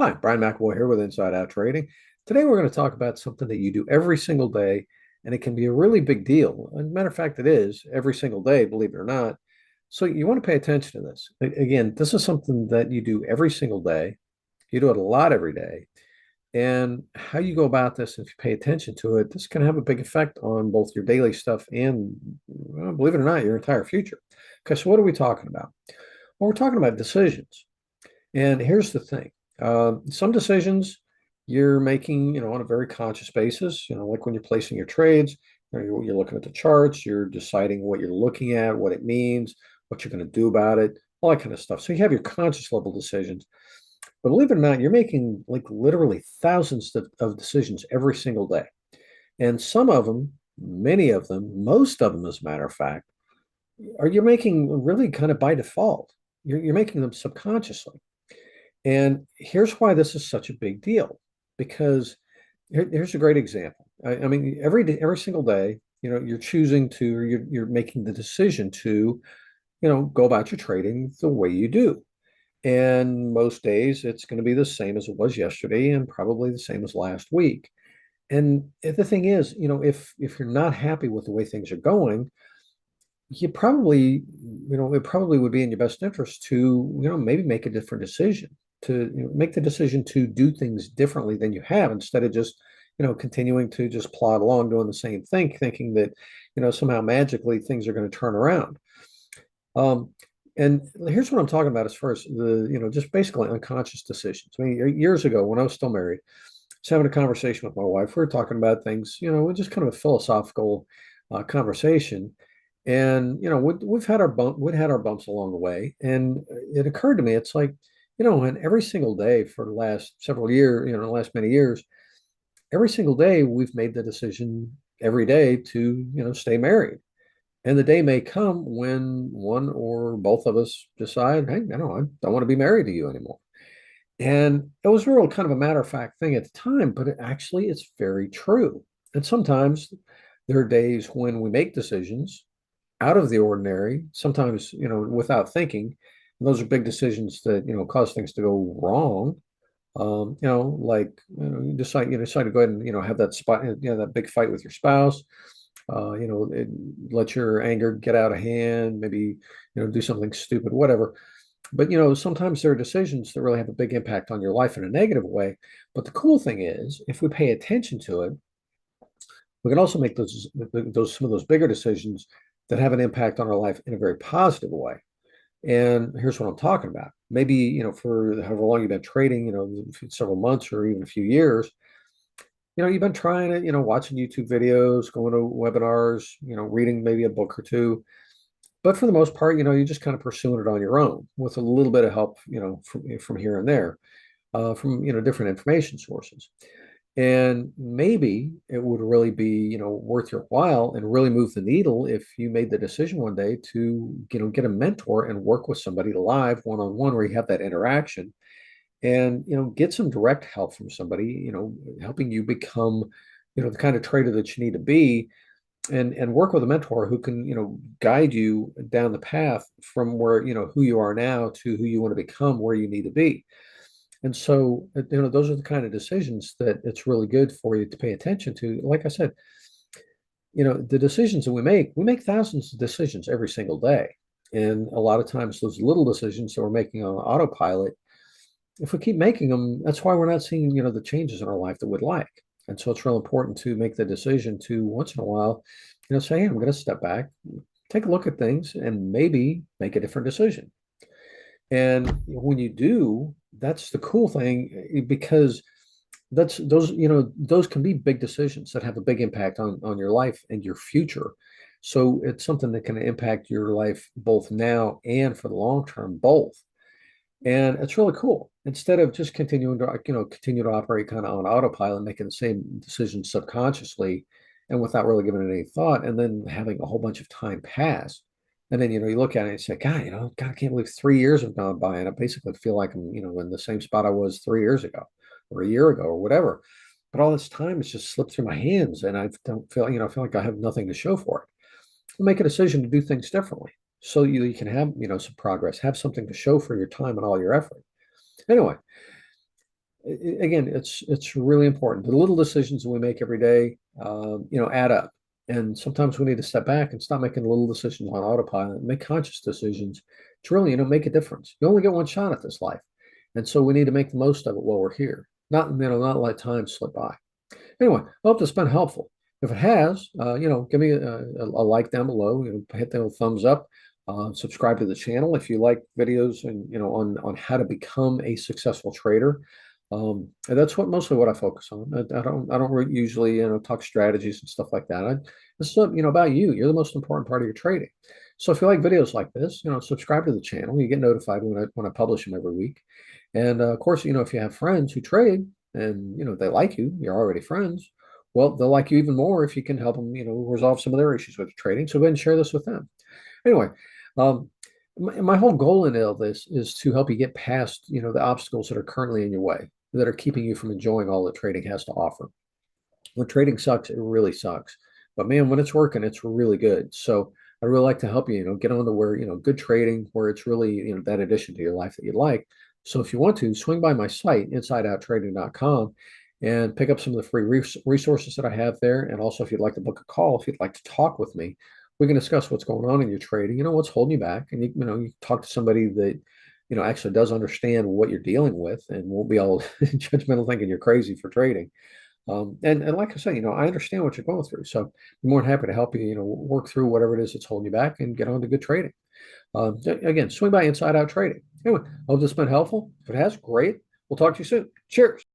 Hi, Brian McAvoy here with Inside Out Trading. Today we're going to talk about something that you do every single day, and it can be a really big deal. As a matter of fact, it is every single day, believe it or not. So you want to pay attention to this. Again, this is something that you do every single day. You do it a lot every day. And how you go about this, if you pay attention to it, this can have a big effect on both your daily stuff and, well, believe it or not, your entire future. Okay, so what are we talking about? Well, we're talking about decisions. And here's the thing. Some decisions you're making, on a very conscious basis, like when you're placing your trades, you're looking at the charts, you're deciding what you're looking at, what it means, what you're going to do about it, all that kind of stuff. So you have your conscious level decisions. But believe it or not, you're making like literally thousands of decisions every single day. And some of them, many of them, most of them, as a matter of fact, are you're making really kind of by default. You're making them subconsciously. And here's why this is such a big deal, because here's a great example. I mean, every day, every single day, you're choosing to, or you're making the decision to, go about your trading the way you do. And most days, it's going to be the same as it was yesterday, and probably the same as last week. And the thing is, if you're not happy with the way things are going, you probably, it probably would be in your best interest to, maybe make a different decision, to make the decision to do things differently than you have, instead of just, continuing to just plod along doing the same thing, thinking that, somehow magically things are going to turn around. Um, and here's what I'm talking about as far as just basically unconscious decisions. I mean, years ago when I was still married, I was having a conversation with my wife. We were talking about things, just kind of a philosophical conversation. And we've had we'd had our bumps along the way, and it occurred to me, it's like, and every single day for the last several years, the last many years, every single day we've made the decision every day to, stay married. And the day may come when one or both of us decide, hey, I don't want to be married to you anymore. And it was real kind of a matter of fact thing at the time, but it's very true. And sometimes there are days when we make decisions out of the ordinary, sometimes, without thinking. And those are big decisions that, cause things to go wrong. Like, you decide to go ahead and, have that spot, that big fight with your spouse. Let your anger get out of hand, maybe, do something stupid, whatever. But, sometimes there are decisions that really have a big impact on your life in a negative way. But the cool thing is, if we pay attention to it, we can also make those some of those bigger decisions that have an impact on our life in a very positive way. And here's what I'm talking about. Maybe, for however long you've been trading, several months or even a few years, you've been trying it, watching YouTube videos, going to webinars, reading maybe a book or two. But for the most part, you're just kind of pursuing it on your own with a little bit of help, from here and there, from, different information sources. And maybe it would really be, worth your while and really move the needle if you made the decision one day to, get a mentor and work with somebody live one-on-one where you have that interaction, and, get some direct help from somebody, helping you become, the kind of trader that you need to be, and work with a mentor who can, guide you down the path from where, who you are now to who you want to become, where you need to be. And so, those are the kind of decisions that it's really good for you to pay attention to. Like I said, the decisions that we make thousands of decisions every single day. And a lot of times, those little decisions that we're making on autopilot, if we keep making them, that's why we're not seeing, the changes in our life that we'd like. And so it's real important to make the decision to once in a while, say, hey, I'm going to step back, take a look at things, and maybe make a different decision. And when you do, that's the cool thing, because those can be big decisions that have a big impact on your life and your future. So it's something that can impact your life both now and for the long term, both. And it's really cool. Instead of just continue to operate kind of on autopilot, making the same decisions subconsciously and without really giving it any thought, and then having a whole bunch of time pass. And then, you look at it and say, God, God, I can't believe 3 years have gone by. And I basically feel like I'm, in the same spot I was 3 years ago or a year ago or whatever. But all this time has just slipped through my hands, and I don't feel, I feel like I have nothing to show for it. Make a decision to do things differently so you can have, some progress, have something to show for your time and all your effort. Anyway, again, it's really important. The little decisions that we make every day, add up. And sometimes we need to step back and stop making little decisions on autopilot and make conscious decisions to really, make a difference. You only get one shot at this life, and so we need to make the most of it while we're here. Not let time slip by. Anyway, I hope this has been helpful. If it has, give me a like down below. Hit the thumbs up. Subscribe to the channel if you like videos and on how to become a successful trader. And that's mostly what I focus on. I don't usually talk strategies and stuff like that. This is about you. You're the most important part of your trading. So if you like videos like this, subscribe to the channel. You get notified when I publish them every week. And of course, if you have friends who trade and they like you, you're already friends. Well, they'll like you even more if you can help them, resolve some of their issues with trading. So go ahead and share this with them. Anyway, um, my whole goal in all this is to help you get past, the obstacles that are currently in your way, that are keeping you from enjoying all that trading has to offer. When trading sucks, it really sucks. But man, when it's working, it's really good. So I really like to help you, get on to where, good trading, where it's really, that addition to your life that you like. So if you want to, swing by my site, insideouttrading.com, and pick up some of the free resources that I have there. And also, if you'd like to book a call, if you'd like to talk with me, we can discuss what's going on in your trading, what's holding you back. And you talk to somebody that, actually does understand what you're dealing with and won't be all judgmental thinking you're crazy for trading. And like I said, I understand what you're going through. So I'm more than happy to help you, work through whatever it is that's holding you back and get on to good trading. Again, swing by Inside Out Trading. Anyway, I hope this has been helpful. If it has, great. We'll talk to you soon. Cheers.